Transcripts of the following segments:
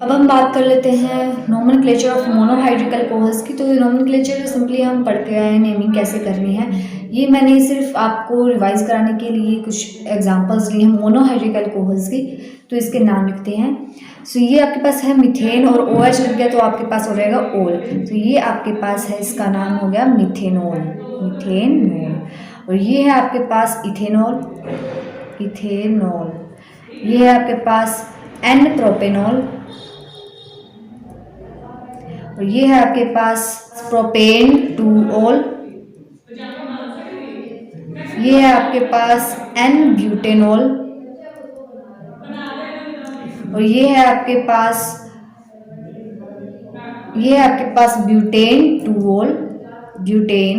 अब हम बात कर लेते हैं नोमेनक्लेचर ऑफ मोनोहाइड्रिक अल्कोहल्स की। तो नोमेनक्लेचर सिंपली हम पढ़ के आए हैं, नेमिंग कैसे करनी है। ये मैंने सिर्फ आपको रिवाइज कराने के लिए कुछ एग्जांपल्स लिए हैं मोनोहाइड्रिक अल्कोहल्स की, तो इसके नाम लिखते हैं। सो ये आपके पास है मीथेन और OH लग गया तो आपके पास हो जाएगा ओल। तो ये आपके पास है, इसका नाम हो गया मीथेनॉल, मीथेनॉल। और ये है आपके पास इथेनॉल, इथेनॉल। ये है आपके पास एन प्रोपेनॉल, और ये है आपके पास प्रोपेन 2-ऑल। ये है आपके पास एन ब्यूटेनॉल, और ये है आपके पास ब्यूटेन 2-ऑल, ब्यूटेन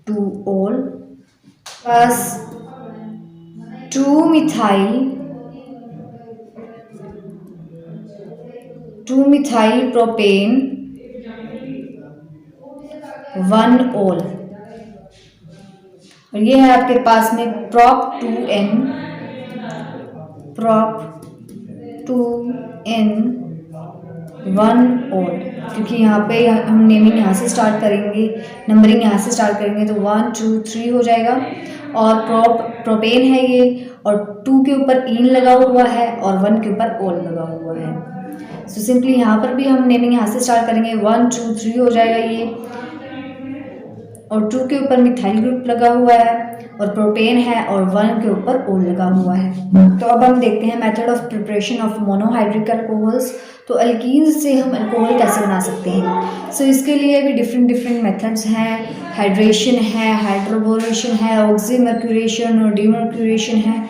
2-ऑल। पास 2-मिथाइल प्रोपेन 1-ऑल। और ये है आपके पास में prop 2n, prop 2n 1-ऑल। क्योंकि यहाँ पे हम नेमिंग यहाँ से स्टार्ट करेंगे, नंबरिंग यहाँ से स्टार्ट करेंगे, तो 1 2 3 हो जाएगा। और प्रोपेन है ये, और 2 के ऊपर इन लगा हुआ है और 1 के ऊपर ऑल लगा हुआ है। सो सिंपली यहाँ पर भी हम नेमिंग यहाँ से स्टार्ट करेंगे, 1 2 3 हो जाएगा ये, और 2 के ऊपर मिथाइल ग्रुप लगा हुआ है और प्रोपेन है, और 1 के ऊपर ओल लगा हुआ है। तो अब हम देखते हैं method of preparation of monohydric alcohols. तो अल्कीन्स से हम अल्कोहल कैसे बना सकते हैं। सो इसके लिए भी डिफरेंट मेथड्स हैं। हाइड्रेशन है, हाइड्रोबोरेशन है, ऑक्सीमर्क्यूरेशन और डीमर्क्यूरेशन है।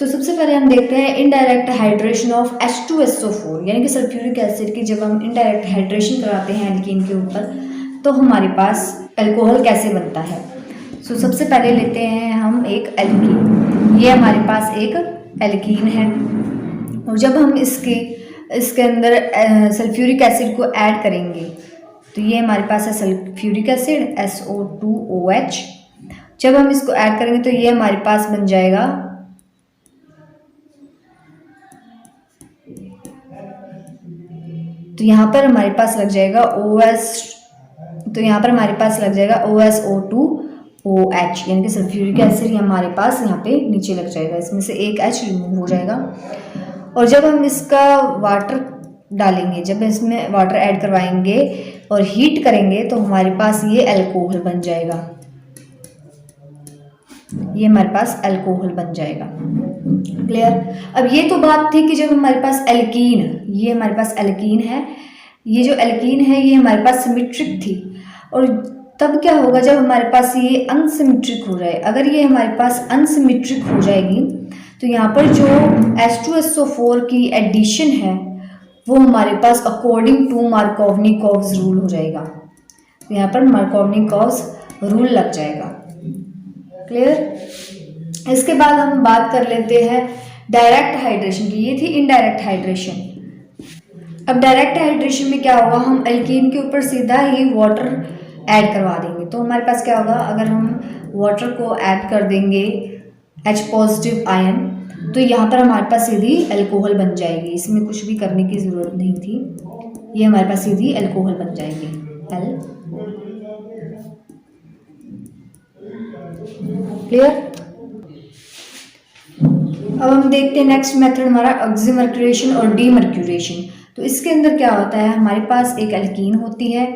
तो सबसे पहले हम देखते हैं इनडायरेक्ट हाइड्रेशन ऑफ H2SO4 यानी कि सल्फ्यूरिक एसिड की जब हम इनडायरेक्ट हाइड्रेशन कराते हैं एल्कीन के ऊपर, तो हमारे पास अल्कोहल कैसे बनता है। सो सबसे पहले लेते हैं हम एक एल्कीन। ये हमारे पास एक एल्कीन है, और जब हम इसके अंदर सल्फ्यूरिक एसिड को ऐड करेंगे, तो ये हमारे पास है सल्फ्यूरिक एसिड SO2OH। जब हम इसको ऐड करेंगे तो ये हमारे पास बन जाएगा, तो यहाँ पर हमारे पास लग जाएगा OSO2OH यानी कि सल्फ्यूरिक एसिड हमारे पास यहाँ पे नीचे लग जाएगा, इसमें से एक H रिमूव हो जाएगा। और जब हम इसका वाटर डालेंगे, जब इसमें वाटर ऐड करवाएंगे और हीट करेंगे, तो हमारे पास ये अल्कोहल बन जाएगा, ये हमारे पास अल्कोहल बन जाएगा। क्लियर। अब ये तो बात थी कि जब हमारे पास एल्कीन, ये हमारे पास एल्कीन है, ये जो एल्कीन है ये हमारे पास सिमेट्रिक थी। और तब क्या होगा जब हमारे पास ये अनसिमेट्रिक हो जाए। अगर ये हमारे पास अनसिमेट्रिक हो जाएगी, तो यहाँ पर जो H2SO4 की एडिशन है वो हमारे पास अकॉर्डिंग टू मार्कोवनिकोव्स रूल हो जाएगा। तो यहाँ पर मार्कोवनिकोव्स रूल लग जाएगा। क्लियर। इसके बाद हम बात कर लेते हैं डायरेक्ट हाइड्रेशन की। ये थी इनडायरेक्ट हाइड्रेशन। अब डायरेक्ट हाइड्रेशन में क्या होगा, हम एल्कीन के ऊपर सीधा ही वाटर ऐड करवा देंगे। तो हमारे पास क्या होगा, अगर हम वाटर को ऐड कर देंगे H+ आयन, तो यहाँ पर हमारे पास सीधी अल्कोहल बन जाएगी, इसमें कुछ भी करने की ज़रूरत नहीं थी, ये हमारे पास सीधी अल्कोहल बन जाएगी L। क्लियर। अब हम देखते हैं नेक्स्ट मेथड हमारा ऑक्सीमर्क्यूरेशन और डीमर्क्यूरेशन। तो इसके अंदर क्या होता है, हमारे पास एक एल्कीन होती है,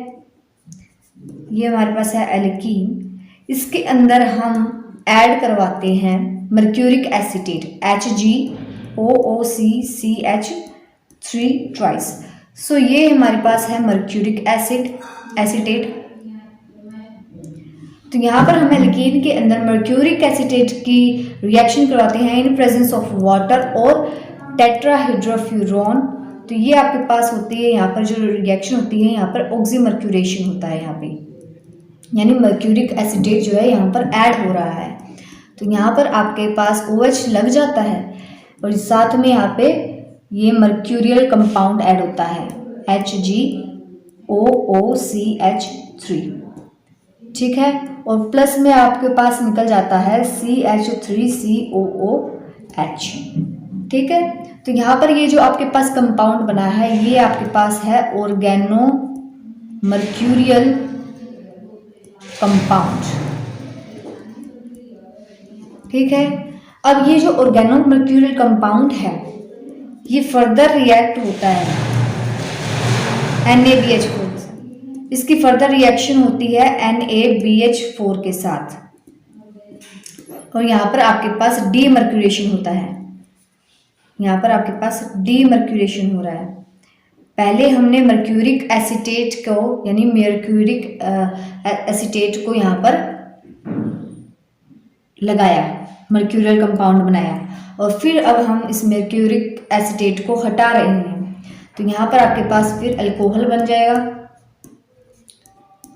ये हमारे पास है एल्कीन, इसके अंदर हम ऐड करवाते हैं मर्क्यूरिक एसिटेट HgOOCCH3 ट्वाइस। सो ये हमारे पास है मर्क्यूरिक एसिटेट। तो यहाँ पर हम एल्कीन के अंदर मर्क्यूरिक एसिटेट की रिएक्शन करवाते हैं इन प्रेजेंस ऑफ वाटर और टेट्राहाइड्रोफ्यूरॉन। तो ये आपके पास होती है, यहाँ पर जो रिएक्शन होती है यहाँ पर ऑक्सीमर्क्यूरेशन होता है, यहाँ पे यानी मर्क्यूरिक एसिटेट जो है यहाँ पर ऐड हो रहा है। तो यहाँ पर आपके पास OH लग जाता है और साथ में यहाँ पे ये मर्क्यूरियल कंपाउंड ऐड होता है HgOOCH3। ठीक है। और प्लस में आपके पास निकल जाता है CH3COOH। ठीक है। तो यहाँ पर ये जो आपके पास कंपाउंड बना है ये आपके पास है ऑर्गेनो मर्क्यूरियल कंपाउंड, ठीक है। अब ये जो ऑर्गेनो मर्क्यूरियल कंपाउंड है ये फर्दर रिएक्ट होता है NaBH4, इसकी फर्दर रिएक्शन होती है NaBH4 के साथ, और यहाँ पर आपके पास डीमर्क्यूरेशन होता है, यहाँ पर आपके पास डीमर्क्यूरेशन हो रहा है। पहले हमने मर्क्यूरिक एसीटेट को यानी मर्क्यूरिक एसीटेट को यहाँ पर लगाया, मर्क्यूरियल कंपाउंड बनाया, और फिर अब हम इस मर्क्यूरिक एसीटेट को हटा रहे हैं। तो यहाँ पर आपके पास फिर अल्कोहल बन जाएगा।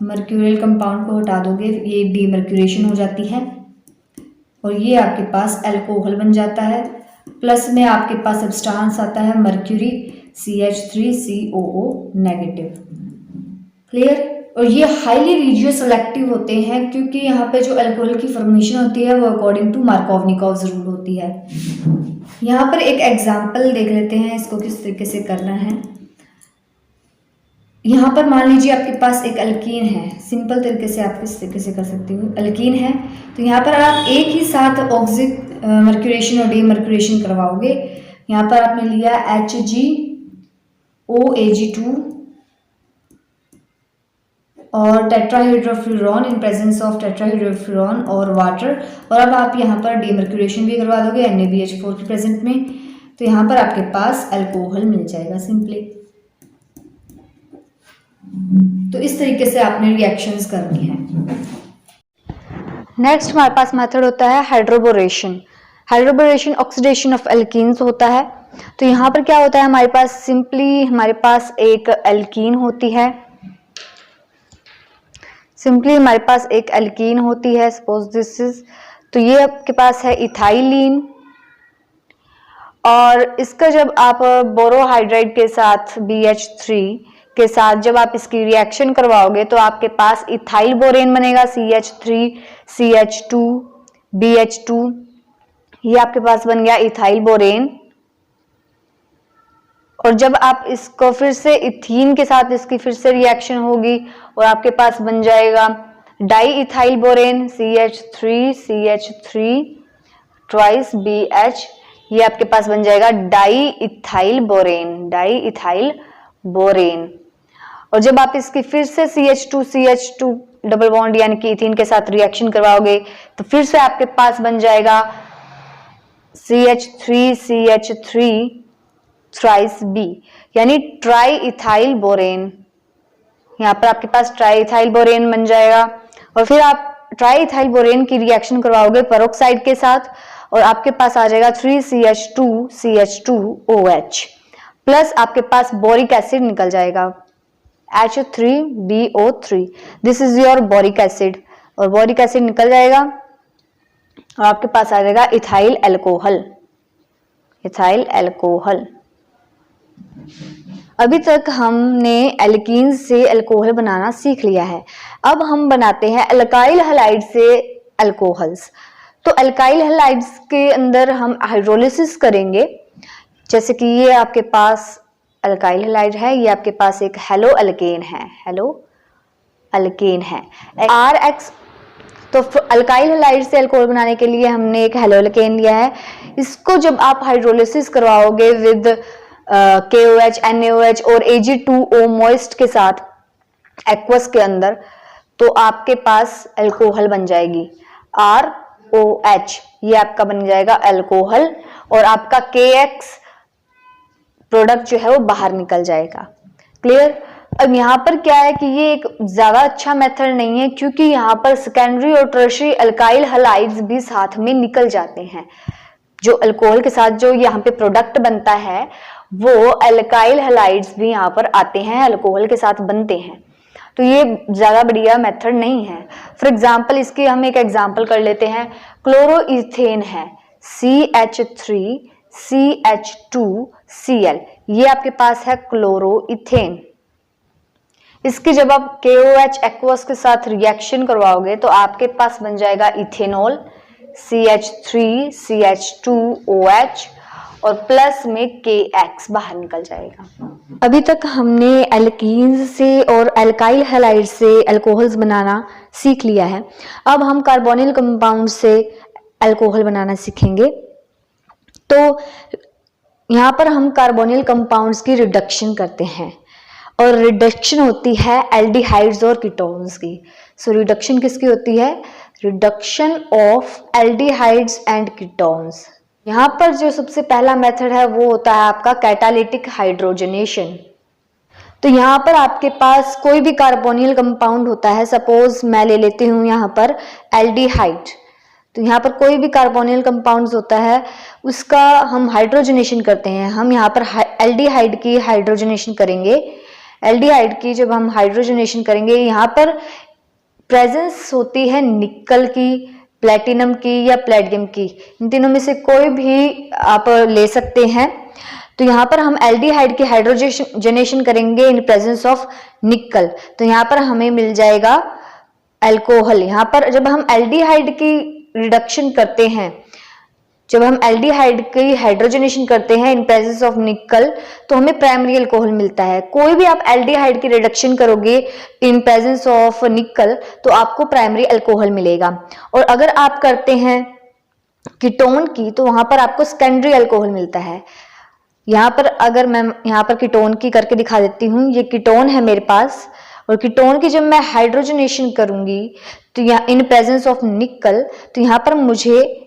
मर्क्यूरियल कंपाउंड को हटा दोगे ये डीमर्क्यूरेशन हो जाती है और ये आपके पास अल्कोहल बन जाता है। प्लस में आपके पास सब्सटेंस आता है मर्क्यूरी CH3COO नेगेटिव। क्लियर। और ये हाईली रेडियो सेलेक्टिव होते हैं क्योंकि यहाँ पे जो अल्कोहल की फॉर्मेशन होती है वो अकॉर्डिंग टू मार्कोवनिकोव्स रूल होती है। यहाँ पर एक एग्जांपल देख लेते हैं इसको किस तरीके से करना है। यहाँ पर मान लीजिए आपके पास एक अल्कीन है, सिंपल तरीके से आप किस तरीके से कर सकते हो, अल्कीन है तो यहाँ पर आप एक ही साथ ऑक्सिक मर्क्यूरेशन और डीमर्क्यूरेशन करवाओगे। यहाँ पर आपने लिया HgOAg2 और tetrahydrofuran in presence of tetrahydrofuran और वाटर, और अब आप यहाँ पर डीमर्क्यूरेशन भी करवा दोगे NaBH4 के प्रेजेंट में, तो यहाँ पर आपके पास अल्कोहल मिल जाएगा सिंपली। तो इस तरीके से आपने रिएक्शंस करनी है। नेक्स्ट हमारे पास मेथड होता है hydroboration. Hydroboration oxidation of alkenes होता है। तो यहाँ पर क्या होता है, हमारे पास सिंपली हमारे पास एक एल्कीन होती है, सिंपली हमारे पास एक एल्कीन होती है, सपोज दिस इज, तो ये आपके पास है इथाइलिन, और इसका जब आप बोरोहाइड्राइड के साथ BH3 के साथ जब आप इसकी रिएक्शन करवाओगे तो आपके पास इथाइल बोरेन बनेगा CH3 CH2 BH2, ये आपके पास बन गया इथाइल बोरेन। और जब आप इसको फिर से इथीन के साथ इसकी फिर से रिएक्शन होगी और आपके पास बन जाएगा di ethyl borane CH3 CH3 twice BH, ये आपके पास बन जाएगा di ethyl borane, di ethyl borane. और जब आप इसकी फिर से CH2 डबल बॉन्ड यानी कि इथीन के साथ रिएक्शन करवाओगे तो फिर से आपके पास बन जाएगा CH3 CH3 थ्राइस B यानी ट्राई इथाइल बोरेन। यहाँ पर आपके पास ट्राई इथाइल बोरेन बन जाएगा, और फिर आप ट्राई इथाइल बोरेन की रिएक्शन करवाओगे पेरोक्साइड के साथ और आपके पास आ जाएगा 3CH2 CH2OH, प्लस आपके पास बोरिक एसिड निकल जाएगा H3BO3, this is your boric acid, और बोरिक एसिड निकल जाएगा और आपके पास आ जाएगा इथाइल अल्कोहल, इथाइल अल्कोहल। अभी तक हमने एल्कीन से अल्कोहल बनाना सीख लिया है, अब हम बनाते हैं अल्काइल हैलाइड से अल्कोहल्स। तो अल्काइल हैलाइड्स के अंदर हम हाइड्रोलिसिस करेंगे, जैसे कि ये आपके पास अल्काइल हैलाइड है, ये आपके पास एक हेलो अल्केन है, हेलो अल्केन है RX। तो अल्काइल हैलाइड से अल्कोहल बनाने के लिए हमने एक हेलो अल्केन लिया है, इसको जब आप हाइड्रोलिसिस करवाओगे विद KOH NaOH और Ag2O मॉइस्ट के साथ एक्वस के अंदर, तो आपके पास अल्कोहल बन जाएगी ROH, ये आपका बन जाएगा अल्कोहल, और आपका KX प्रोडक्ट जो है वो बाहर निकल जाएगा। क्लियर। अब यहाँ पर क्या है कि ये एक ज्यादा अच्छा मेथड नहीं है क्योंकि यहाँ पर सेकेंडरी और टर्शियरी अल्काइल हैलाइड्स भी साथ में निकल जाते हैं। जो अल्कोहल के साथ जो यहाँ पे प्रोडक्ट बनता है वो अल्काइल हैलाइड्स भी यहाँ पर आते हैं, अल्कोहल के साथ बनते हैं, तो ये ज्यादा बढ़िया मेथड नहीं है। फॉर एग्जांपल इसकी हम एक एग्जांपल कर लेते हैं, क्लोरोइथेन है CH3 CH2Cl, ये आपके पास है क्लोरोइथेन। इसकी जब आप KOH एक्वस के साथ रिएक्शन करवाओगे तो आपके पास बन जाएगा इथेनॉल CH3 CH2OH, और प्लस में KX बाहर निकल जाएगा। अभी तक हमने एल्कीन्स से और एल्काइल हैलाइड से अल्कोहल्स बनाना सीख लिया है। अब हम कार्बोनिल कंपाउंड से अल्कोहल बनाना सीखेंगे। तो यहाँ पर हम कार्बोनिल कंपाउंड्स की रिडक्शन करते हैं और रिडक्शन होती है एल्डिहाइड्स और कीटोन्स की। सो रिडक्शन किसकी होती है? Reduction of aldehydes and ketones. यहाँ पर जो सबसे पहला मेथड है वो होता है आपका कैटालिटिक हाइड्रोजनेशन। तो यहाँ पर आपके पास कोई भी कार्बोनिल कंपाउंड होता है, सपोज मैं ले लेती हूँ यहाँ पर एल्डिहाइड। तो यहाँ पर कोई भी कार्बोनिल कंपाउंड्स होता है उसका हम हाइड्रोजनेशन करते हैं। हम यहाँ पर एल्डिहाइड की हाइड्रोजनेशन करेंगे। एल्डिहाइड की जब हम हाइड्रोजनेशन करेंगे, यहाँ पर प्रेजेंस होती है निकल की, प्लेटिनम की या प्लेडियम की। इन तीनों में से कोई भी आप ले सकते हैं। तो यहाँ पर हम एल्डिहाइड की हाइड्रोजनेशन करेंगे इन प्रेजेंस ऑफ निकल, तो यहाँ पर हमें मिल जाएगा अल्कोहल। यहाँ पर जब हम एल्डिहाइड की रिडक्शन करते हैं, जब हम एल्डिहाइड की हाइड्रोजनेशन करते हैं इन प्रेजेंस ऑफ निकल, तो हमें प्राइमरी अल्कोहल मिलता है। कोई भी आप एल्डिहाइड की रिडक्शन करोगे इन प्रेजेंस ऑफ निकल तो आपको प्राइमरी अल्कोहल मिलेगा। और अगर आप करते हैं कीटोन की तो वहां पर आपको सेकेंडरी अल्कोहल मिलता है। यहाँ पर अगर मैं यहाँ पर कीटोन की करके दिखा देती हूँ, ये कीटोन है मेरे पास, और कीटोन की जब मैं हाइड्रोजनेशन करूंगी तो यहाँ इन प्रेजेंस ऑफ निकल, तो यहाँ पर मुझे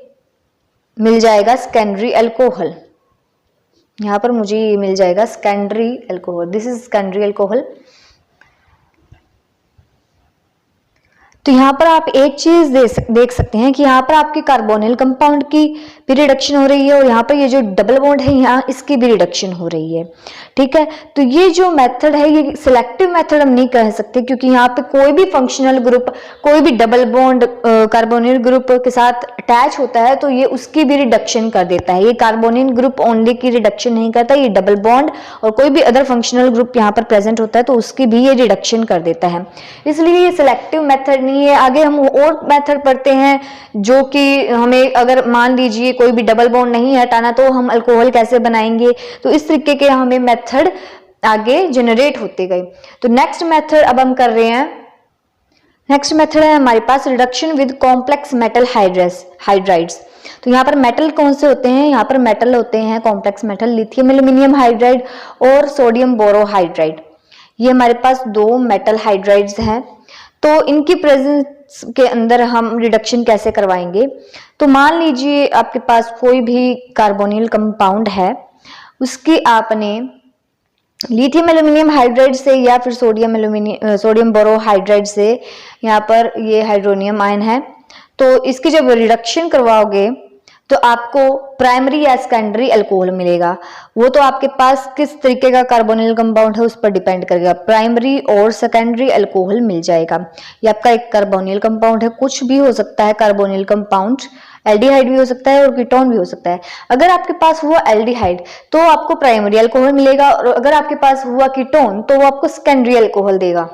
मिल जाएगा सेकेंडरी अल्कोहल। यहाँ पर मुझे ये मिल जाएगा secondary alcohol. This is secondary alcohol. तो यहाँ पर आप एक चीज देख सकते हैं कि यहाँ पर आपकी कार्बोनिल कंपाउंड की भी रिडक्शन हो रही है और यहाँ पर ये जो डबल बॉन्ड है यहाँ इसकी भी रिडक्शन हो रही है। ठीक है, तो ये जो मेथड है ये सिलेक्टिव मेथड हम नहीं कह सकते, क्योंकि यहाँ पे कोई भी फंक्शनल ग्रुप, कोई भी डबल बॉन्ड कार्बोनिल ग्रुप के साथ अटैच होता है तो ये उसकी भी रिडक्शन कर देता है। ये कार्बोनिल ग्रुप ओनली की रिडक्शन नहीं करता, ये डबल बॉन्ड और कोई भी अदर फंक्शनल ग्रुप यहाँ पर प्रेजेंट होता है तो उसकी भी ये रिडक्शन कर देता है। इसलिए ये सिलेक्टिव मेथड नहीं है। आगे हम और मेथड पढ़ते हैं जो कि हमें अगर मान लीजिए कोई भी डबल बॉन्ड नहीं हटाना तो हम अल्कोहल कैसे बनाएंगे। तो इस तरीके के हमें मेथड आगे जनरेट होते गए। तो नेक्स्ट मेथड अब हम कर रहे हैं, नेक्स्ट मेथड है हमारे पास reduction with complex metal hydrides. तो यहाँ पर मेटल कौन से होते हैं? यहाँ पर मेटल होते हैं complex metal, lithium aluminium hydride और सोडियम बोरोहाइड्राइड। ये हमारे पास दो मेटल हाइड्राइड्स हैं। तो इनकी प्रेजेंस के अंदर हम रिडक्शन कैसे करवाएंगे? तो मान लीजिए आपके पास कोई भी कार्बोनिल कंपाउंड है, उसकी आपने लिथियम एल्यूमिनियम हाइड्राइड से या फिर सोडियम बोरोहाइड्राइड से, यहाँ पर ये हाइड्रोनियम आयन है, तो इसकी जब रिडक्शन करवाओगे तो आपको प्राइमरी या सेकेंडरी अल्कोहल मिलेगा। वो तो आपके पास किस तरीके का कार्बोनिल कंपाउंड है उस पर डिपेंड करेगा, प्राइमरी और सेकेंडरी अल्कोहल मिल जाएगा। ये आपका एक कार्बोनिल कंपाउंड है, कुछ भी हो सकता है कार्बोनिल कंपाउंड, एल्डिहाइड भी हो सकता है और कीटोन भी हो सकता है। अगर आपके पास हुआ एल्डिहाइड तो आपको प्राइमरी अल्कोहल मिलेगा और अगर आपके पास हुआ कीटोन तो वो आपको सेकेंडरी अल्कोहल देगा।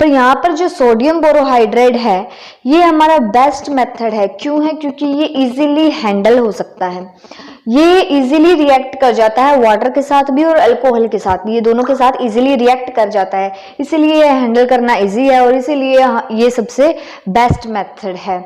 पर यहाँ पर जो सोडियम बोरोहाइड्राइड है ये हमारा बेस्ट मेथड है। क्यों है? क्योंकि ये इजीली हैंडल हो सकता है, ये इजीली रिएक्ट कर जाता है वाटर के साथ भी और अल्कोहल के साथ भी, ये दोनों के साथ इजीली रिएक्ट कर जाता है, इसीलिए हैंडल करना इजी है और इसीलिए ये सबसे बेस्ट मेथड है।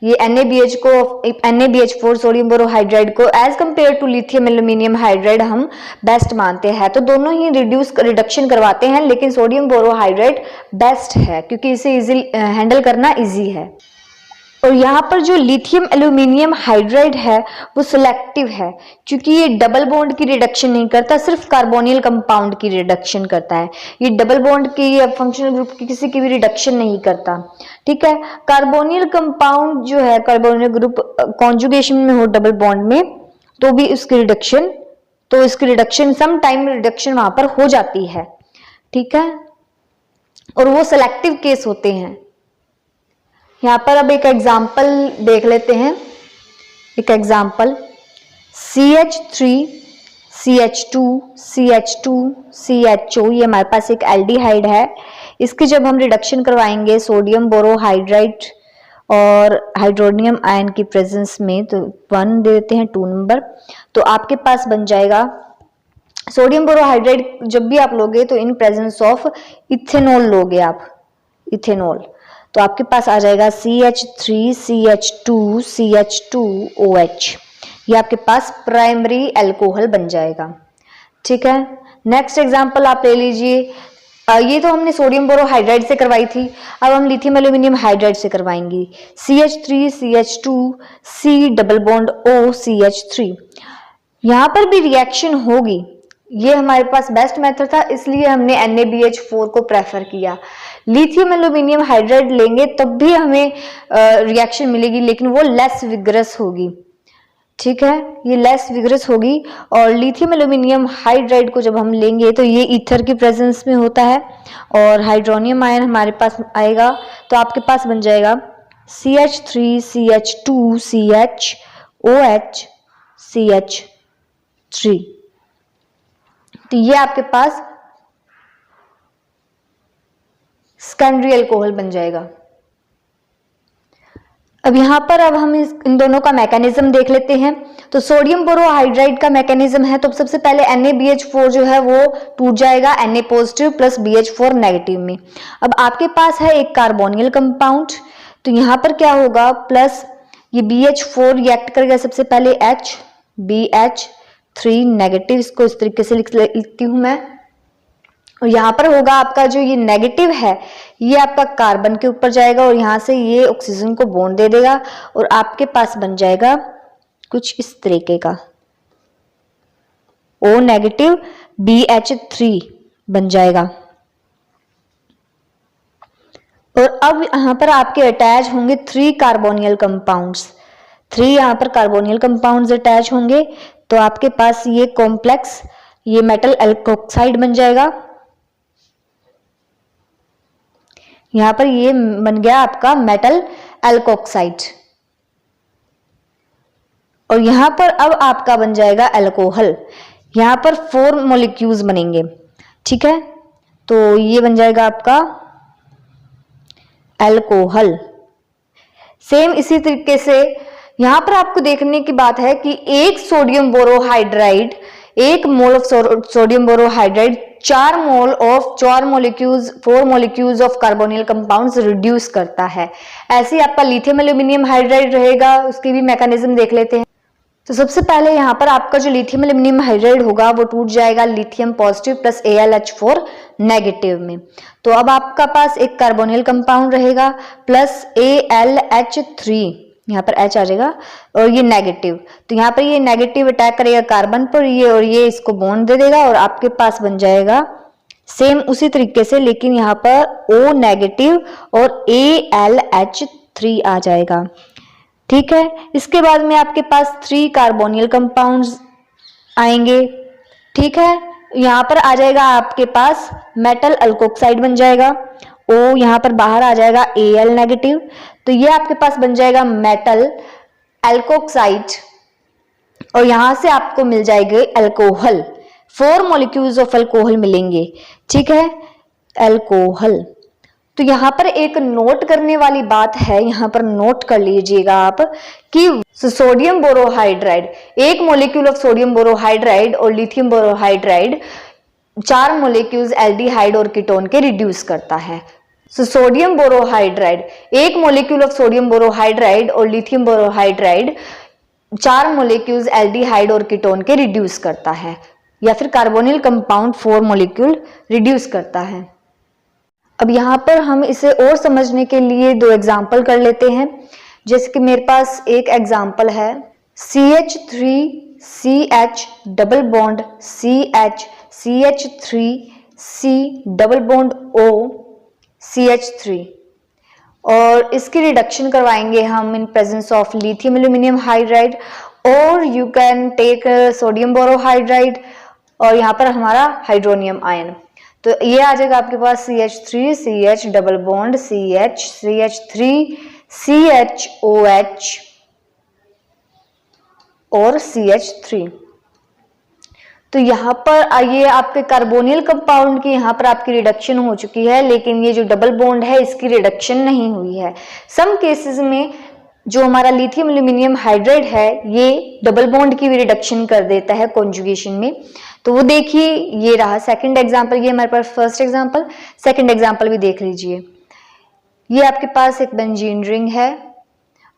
ये NaBH4 सोडियम बोरोहाइड्राइड को as compare to lithium aluminium hydride हम बेस्ट मानते हैं। तो दोनों ही रिडक्शन करवाते हैं, लेकिन सोडियम बोरोहाइड्राइड बेस्ट है क्योंकि इसे इजी हैंडल करना इजी है। और यहाँ पर जो लिथियम एल्यूमिनियम हाइड्राइड है वो सिलेक्टिव है क्योंकि ये डबल बॉन्ड की रिडक्शन नहीं करता, सिर्फ कार्बोनिल कंपाउंड की रिडक्शन करता है। ये डबल बॉन्ड की या फंक्शनल ग्रुप की किसी की भी रिडक्शन नहीं करता। ठीक है, कार्बोनिल कंपाउंड जो है, कार्बोनिल ग्रुप कॉन्जुगेशन में हो डबल बॉन्ड में तो भी इसकी रिडक्शन सम टाइम रिडक्शन वहां पर हो जाती है। ठीक है, और वो सिलेक्टिव केस होते हैं। यहाँ पर अब एक एग्जाम्पल देख लेते हैं। एक example CH3 CH2 CH2 CHO, ये हमारे पास एक एल्डिहाइड है। इसकी जब हम रिडक्शन करवाएंगे सोडियम बोरोहाइड्राइड और हाइड्रोनियम आयन की प्रेजेंस में तो 1 दे देते हैं 2 नंबर। तो आपके पास बन जाएगा सोडियम बोरोहाइड्राइड जब भी आप लोगे तो इन प्रेजेंस ऑफ इथेनॉल लोगे आप, इथेनॉल, तो आपके पास आ जाएगा CH3CH2CH2OH, ये आपके पास प्राइमरी अल्कोहल बन जाएगा। ठीक है, नेक्स्ट एग्जांपल आप ले लीजिए। ये तो हमने सोडियम बोरोहाइड्राइड से करवाई थी, अब हम लिथियम एल्यूमिनियम हाइड्राइड से करवाएंगे। CH3CH2C डबल बॉन्ड OCH3, यहाँ पर भी रिएक्शन होगी। ये हमारे पास बेस्ट मेथड था, इसलिए हमने NaBH4 को प्रेफर किया। लिथियम एल्यूमिनियम हाइड्राइड लेंगे तब भी हमें रिएक्शन मिलेगी, लेकिन वो लेस विग्रस होगी। ठीक है, ये लेस विग्रस होगी। और लिथियम एल्यूमिनियम हाइड्राइड को जब हम लेंगे तो ये ईथर की प्रेजेंस में होता है और हाइड्रोनियम आयन हमारे पास आएगा, तो आपके पास बन जाएगा CH3CH2CHOH CH3। तो ये आपके पास सेकेंडरी अल्कोहल बन जाएगा। अब यहाँ पर अब हम इन दोनों का मैकेनिज्म देख लेते हैं। तो सोडियम बोरोहाइड्राइड का मैकेनिज्म है, तो सबसे पहले NaBH4 जो है वो टूट जाएगा Na positive plus BH4 negative में। अब आपके पास है एक कार्बोनियल कंपाउंड, तो यहाँ पर क्या होगा, प्लस ये BH4 रिएक्ट करेगा सबसे पहले H, BH3 नेगेटिव, इसको इस तरीके से लिखती हूं मैं। और यहाँ पर होगा आपका जो ये नेगेटिव है ये आपका कार्बन के ऊपर जाएगा और यहाँ से ये ऑक्सीजन को बॉन्ड दे देगा और आपके पास बन जाएगा कुछ इस तरीके का O नेगेटिव BH3 बन जाएगा। और अब यहाँ पर आपके अटैच होंगे 3 कार्बोनियल कंपाउंड्स, 3 यहाँ पर कार्बोनियल कंपाउंड्स अटैच होंगे, तो आपके पास ये कॉम्प्लेक्स ये मेटल एल्कोक्साइड बन जाएगा। यहाँ पर ये बन गया आपका मेटल एल्कोक्साइड और यहाँ पर अब आपका बन जाएगा अल्कोहल। यहाँ पर 4 मॉलिक्यूल्स बनेंगे। ठीक है, तो ये बन जाएगा आपका अल्कोहल। सेम इसी तरीके से यहाँ पर आपको देखने की बात है कि एक sodium borohydride, 1 mole of sodium borohydride 4 molecules of carbonyl compounds reduce करता है। ऐसे ही आपका लिथियम एल्यूमिनियम हाइड्राइड रहेगा, उसकी भी मैकेनिज्म देख लेते हैं। तो सबसे पहले यहाँ पर आपका जो लिथियम एल्यूमिनियम हाइड्राइड होगा वो टूट जाएगा lithium positive plus AlH4 negative में। तो अब आपका पास एक कार्बोनियल कंपाउंड रहेगा प्लस AlH3, यहाँ पर H आ जाएगा और ये नेगेटिव, तो यहाँ पर ये नेगेटिव अटैक करेगा कार्बन पर ये और ये इसको बॉन्ड दे देगा और आपके पास बन जाएगा सेम उसी तरीके से, लेकिन यहाँ पर O नेगेटिव और AlH3 आ जाएगा। ठीक है, इसके बाद में आपके पास 3 कार्बोनियल कंपाउंड्स आएंगे। ठीक है, यहाँ पर आ जाएगा आपके पास मेटल अल्कोक्साइड बन जाएगा, O यहाँ पर बाहर आ जाएगा Al नेगेटिव, तो ये आपके पास बन जाएगा मेटल एल्कोक्साइड और यहां से आपको मिल जाएंगे अल्कोहल। 4 मॉलिक्यूल्स ऑफ अल्कोहल मिलेंगे। ठीक है, अल्कोहल। तो यहाँ पर एक नोट करने वाली बात है, यहाँ पर नोट कर लीजिएगा आप कि sodium borohydride, 1 molecule of sodium borohydride और लिथियम बोरोहाइड्राइड 4 मॉलिक्यूल्स एल्डिहाइड और कीटोन के रिड्यूस करता है। Sodium borohydride, 1 molecule of sodium borohydride और लिथियम बोरोहाइड्राइड 4 मॉलिक्यूल्स एल्डिहाइड और कीटोन के रिड्यूस करता है, या फिर कार्बोनिल कंपाउंड 4 मॉलिक्यूल रिड्यूस करता है। अब यहाँ पर हम इसे और समझने के लिए 2 एग्जाम्पल कर लेते हैं। जैसे कि मेरे पास एक एग्जाम्पल है CH3CH double bond CH CH3C double bond O CH3 और इसकी रिडक्शन करवाएंगे हम in presence of lithium aluminium hydride और you can take sodium borohydride और यहाँ पर हमारा हाइड्रोनियम आयन। तो ये आ जाएगा आपके पास CH3CH double bond CH CH3CHOH और CH3। तो यहाँ पर ये आपके कार्बोनिल कंपाउंड की यहाँ पर आपकी रिडक्शन हो चुकी है, लेकिन ये जो डबल बॉन्ड है इसकी रिडक्शन नहीं हुई है। सम केसेस में जो हमारा लिथियम एल्यूमिनियम हाइड्राइड है ये डबल बॉन्ड की भी रिडक्शन कर देता है कॉन्जुगेशन में। तो वो देखिए, ये रहा सेकंड एग्जांपल, ये हमारे पास फर्स्ट एग्जांपल, सेकंड एग्जांपल भी देख लीजिए। ये आपके पास एक बेंजीन रिंग है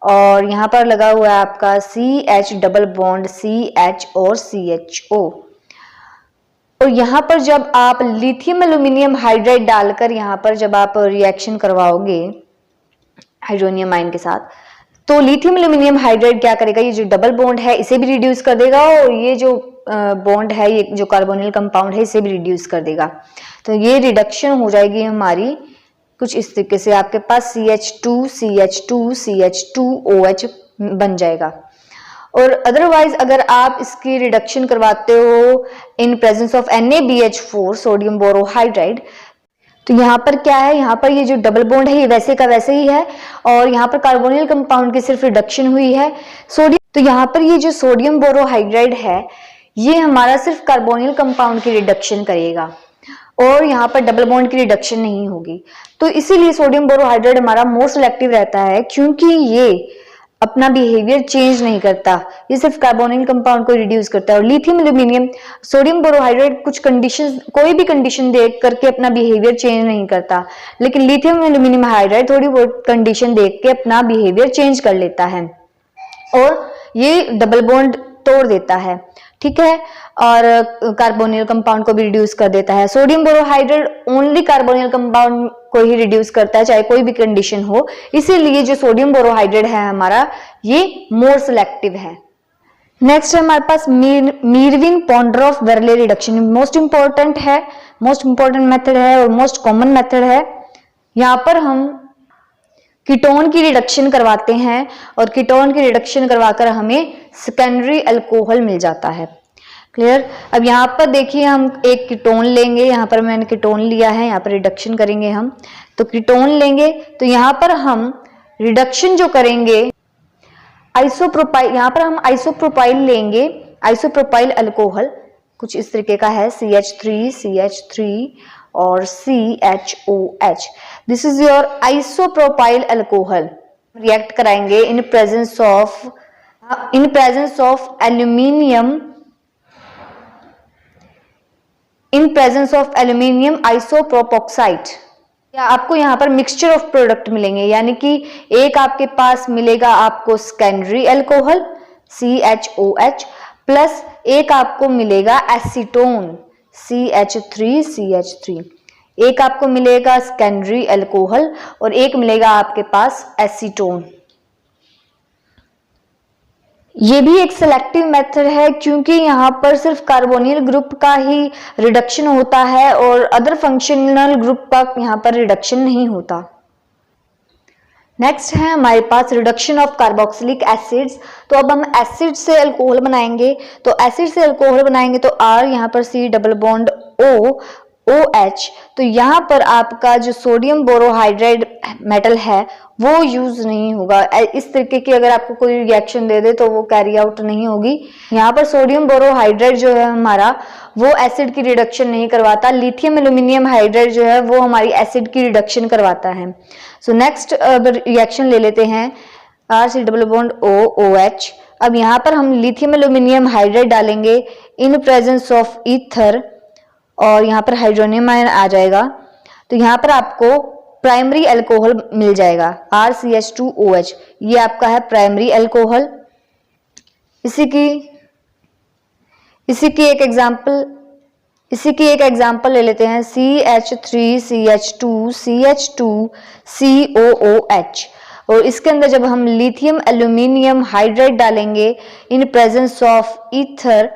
और यहाँ पर लगा हुआ है आपका CH डबल बॉन्ड CH और CHO, और यहाँ पर जब आप लिथियम एल्यूमिनियम हाइड्राइड डालकर यहाँ पर जब आप रिएक्शन करवाओगे हाइड्रोनियम आयन के साथ, तो लिथियम एल्यूमिनियम हाइड्राइड क्या करेगा, ये जो डबल बॉन्ड है इसे भी रिड्यूस कर देगा और ये जो बॉन्ड है, ये जो कार्बोनिल कंपाउंड है इसे भी रिड्यूस कर देगा। तो ये रिडक्शन हो जाएगी हमारी कुछ इस तरीके से, आपके पास CH2 CH2 CH2OH बन जाएगा। और अदरवाइज अगर आप इसकी रिडक्शन करवाते हो इन presence of NaBH4 sodium borohydride, तो यहाँ पर क्या है, यहाँ पर ये जो डबल बॉन्ड है ये वैसे का वैसे ही है और यहाँ पर कार्बोनिल कंपाउंड की सिर्फ रिडक्शन हुई है सोडियम। तो यहाँ पर ये जो सोडियम बोरोहाइड्राइड है ये हमारा सिर्फ कार्बोनिल कंपाउंड की रिडक्शन करेगा और यहाँ पर डबल बॉन्ड की रिडक्शन नहीं होगी। तो इसीलिए सोडियम बोरोहाइड्राइड हमारा मोर सिलेक्टिव रहता है, क्योंकि ये अपना बिहेवियर चेंज नहीं करता, ये सिर्फ कार्बोनिल कंपाउंड को रिड्यूस करता है। और लिथियम एल्यूमिनियम सोडियम बोरोहाइड्राइड कुछ कंडीशन, कोई भी कंडीशन देख करके अपना बिहेवियर चेंज नहीं करता, लेकिन लिथियम एल्यूमिनियम हाइड्राइड थोड़ी बहुत कंडीशन देख के अपना बिहेवियर चेंज कर लेता है और ये डबल बॉन्ड तोड़ देता है, ठीक है, और कार्बोनिल कंपाउंड को भी रिड्यूस कर देता है। Sodium borohydride only carbonyl compound को ही रिड्यूस करता है चाहे कोई भी कंडीशन हो, इसीलिए जो सोडियम बोरोहाइड्राइड है हमारा ये मोर सिलेक्टिव है। नेक्स्ट है हमारे पास मीरविन पॉन्डरॉफ वेरले रिडक्शन, मोस्ट इंपॉर्टेंट है, मोस्ट इंपॉर्टेंट मेथड है और मोस्ट कॉमन मेथड है। यहाँ पर हम कीटोन की रिडक्शन करवाते हैं और कीटोन की रिडक्शन करवाकर हमें सेकेंडरी अल्कोहल मिल जाता है। क्लियर। अब यहाँ पर देखिए हम एक कीटोन लेंगे, यहाँ पर मैंने कीटोन लिया है, यहाँ पर रिडक्शन करेंगे हम, तो कीटोन लेंगे तो यहाँ पर हम रिडक्शन जो करेंगे आइसोप्रोपाइल, यहाँ पर हम आइसोप्रोपाइल लेंगे, आइसोप्रोपाइल अल्कोहल कुछ इस तरीके का है CH3 और CHOH, this is your isopropyl alcohol. React कराएंगे in presence of aluminium isopropoxide. या आपको यहाँ पर मिक्सचर ऑफ प्रोडक्ट मिलेंगे, यानी कि एक आपके पास मिलेगा आपको सेकेंडरी अल्कोहल CHOH प्लस एक आपको मिलेगा एसीटोन CH3, एक आपको मिलेगा सेकेंडरी अल्कोहल और एक मिलेगा आपके पास एसीटोन। ये भी एक सिलेक्टिव मेथड है क्योंकि यहाँ पर सिर्फ कार्बोनिल ग्रुप का ही रिडक्शन होता है और अदर फंक्शनल ग्रुप का यहाँ पर रिडक्शन नहीं होता। नेक्स्ट है हमारे पास रिडक्शन ऑफ कार्बोक्सिलिक एसिड्स। तो अब हम एसिड से अल्कोहल बनाएंगे, तो एसिड से अल्कोहल बनाएंगे तो R यहाँ पर C डबल बॉन्ड OH, तो यहाँ पर आपका जो सोडियम बोरोहाइड्राइड मेटल है वो यूज नहीं होगा। इस तरीके की अगर आपको कोई रिएक्शन दे दे तो वो कैरी आउट नहीं होगी। यहाँ पर सोडियम बोरोहाइड्राइड जो है हमारा वो एसिड की रिडक्शन नहीं करवाता, लिथियम एल्यूमिनियम हाइड्राइड जो है वो हमारी एसिड की रिडक्शन करवाता है। सो नेक्स्ट रिएक्शन ले लेते हैं RC डबल बॉन्ड OH। अब यहाँ पर हम लिथियम एल्यूमिनियम हाइड्राइड डालेंगे इन प्रेजेंस ऑफ ईथर और यहाँ पर हाइड्रोनियम आयन आ जाएगा, तो यहाँ पर आपको प्राइमरी अल्कोहल मिल जाएगा RCH2OH, ये आपका है प्राइमरी अल्कोहल। इसी की एक एग्जांपल ले लेते हैं CH3CH2CH2COOH, और इसके अंदर जब हम लिथियम एल्यूमिनियम हाइड्राइड डालेंगे इन presence of ether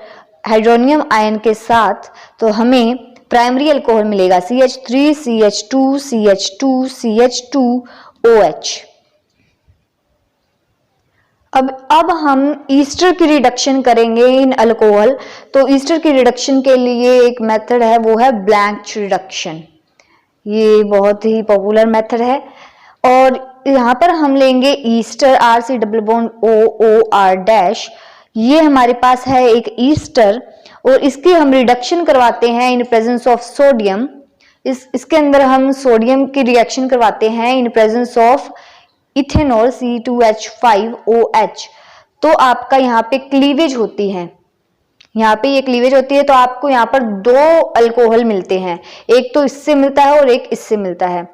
hydronium ion के साथ, तो हमें प्राइमरी अल्कोहल मिलेगा CH3CH2CH2CH2OH। अब हम ईस्टर की रिडक्शन करेंगे इन अल्कोहल। तो ईस्टर की रिडक्शन के लिए एक मेथड है, वो है ब्लैंक रिडक्शन। ये बहुत ही पॉपुलर मेथड है और यहाँ पर हम लेंगे Easter RC double bond OOR dash. ये हमारे पास है एक ईस्टर और इसकी हम रिडक्शन करवाते हैं इन प्रेजेंस ऑफ सोडियम। इसके अंदर हम सोडियम की रिएक्शन करवाते हैं इन प्रेजेंस ऑफ इथेनॉल C2H5OH। तो आपका यहाँ पे क्लीवेज होती है, यहाँ पे ये क्लीवेज होती है, तो आपको यहाँ पर दो अल्कोहल मिलते हैं, एक तो इससे मिलता है और एक इससे मिलता है।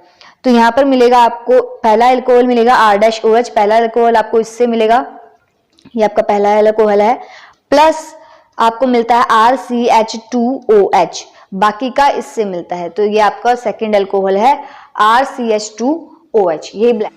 तो यहाँ पर मिलेगा आपको पहला अल्कोहल मिलेगा R-OH, पहला अल्कोहल आपको इससे मिलेगा, ये आपका पहला अल्कोहल है, प्लस आपको मिलता है RCH2OH, बाकी का इससे मिलता है, तो ये आपका सेकेंड अल्कोहल है RCH2OH। ये ब्लैक